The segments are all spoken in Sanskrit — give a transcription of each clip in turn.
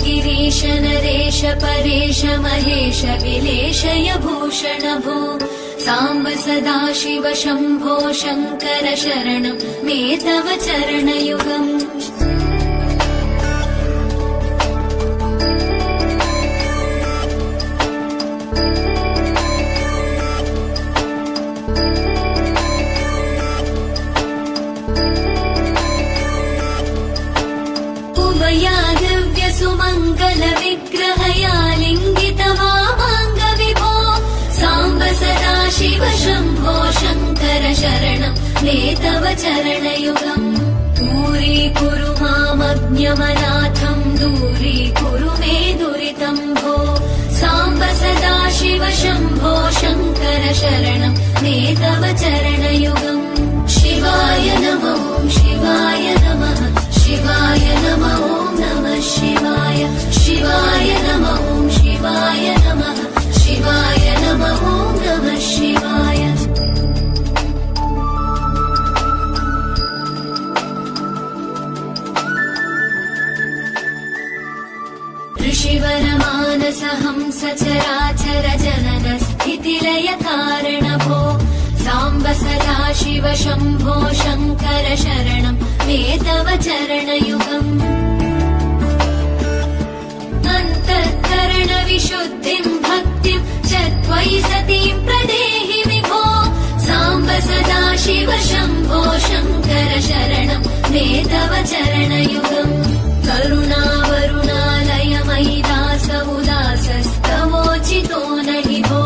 गिरीश नरेश परेश महेश विलेशय भूषण भो साम्ब सदाशिव शम्भो शङ्कर शरणं मे तव चरणयुगम्। सुमङ्गल विग्रहया लिङ्गित वामाङ्ग विभो साम्ब सदाशिव शम्भो शङ्कर शरणं मे तव चरणयुगम्। दूरीकुरु मामज्ञमनाथं दूरीकुरु मे दुरितं भो साम्ब सदाशिव शम्भो शङ्कर शरणं मे तव चरणयुगम्। शिवाय नमः शिवाय नमः शिवाय नमः नमः शिवाय शिवाय नमः शिवाय नमः शिवाय नमः नमः शिवाय। ऋषिवरमानस हंस चराचर जनन स्थितिलय कारण भो साम्ब सदाशिव शम्भो शङ्कर शरणं मे तव चरणयुगम्। अन्तःकरण विशुद्धिं भक्तिं च त्वयि सतीं प्रदेहि विभो साम्ब सदाशिव शम्भो शङ्कर शरणं मे तव चरणयुगम्। करुणावरुणालय मयि दास उदासस्तवोचितो न हि भो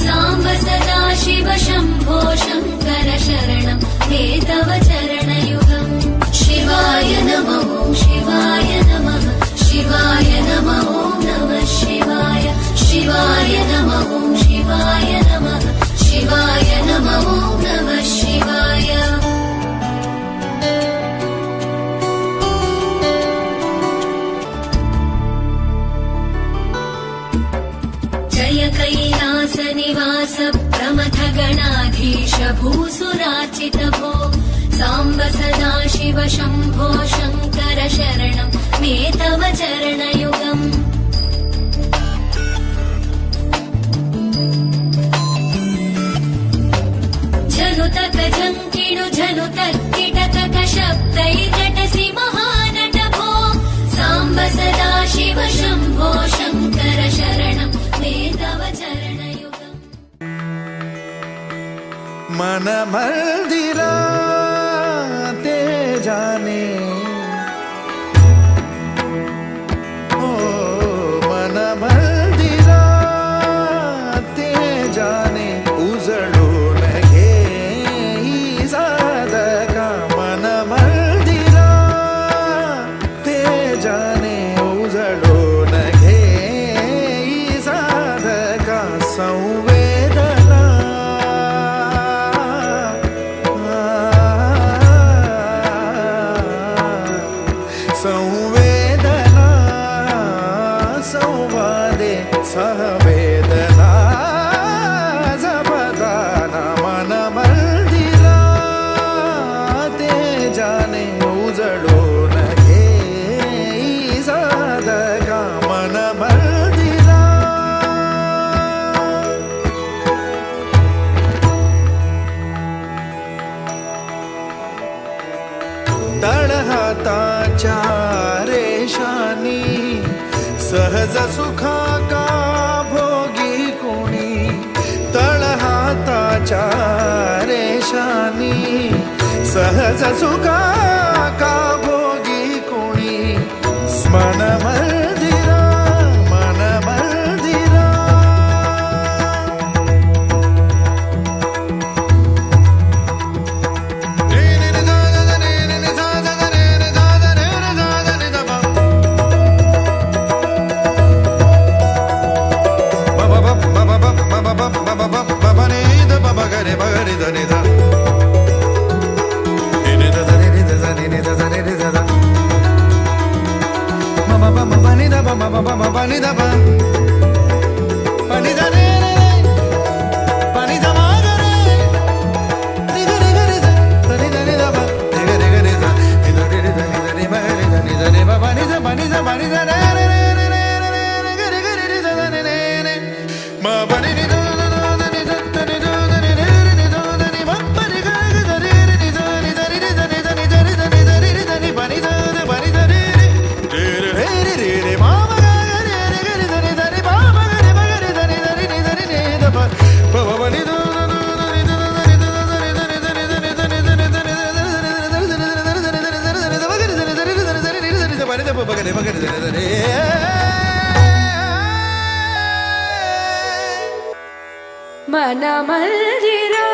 साम्ब सदाशिव शम्भो शङ्कर शरणं मे तव चरणयुगम्। शिवाय नमः शिवाय नमः शिवाय नमः नमः शिवाय शिवाय नमः शिवाय नमः शिवाय नमः नमः शिवाय। जय कैलास निवास प्रमथ गणाधीश भूसुरार्चित भो साम्ब सदाशिव शम्भो शङ्कर शरणं मे तव चरणयुगम्। झनुतक झङ्किणु झनुतक किटकक शब्दैर्नटसि महानट भो साम्ब सदाशिव शम्भो शङ्कर शरणं मे तव चरणयुगम्। मन मंदिरा ते जाने ओ मन मंदिरा ते जाने उजळू नगे ई साधक मन मंदिरा ते जाने उजळू नगे ई साधक संवेदना संवेदना संवादे सहवेदना जपदान मन मंदिरा ते जाने उजळू नगे ई साधक मन मंदिरा। तळहाताच्या रेषानी सहज सुखा का भोगी कोणी तळहाताच्या रेषानी सहज सुखा का भोगी कोणी स्मन मंदिरा मन मंदिरा। మన మందిరా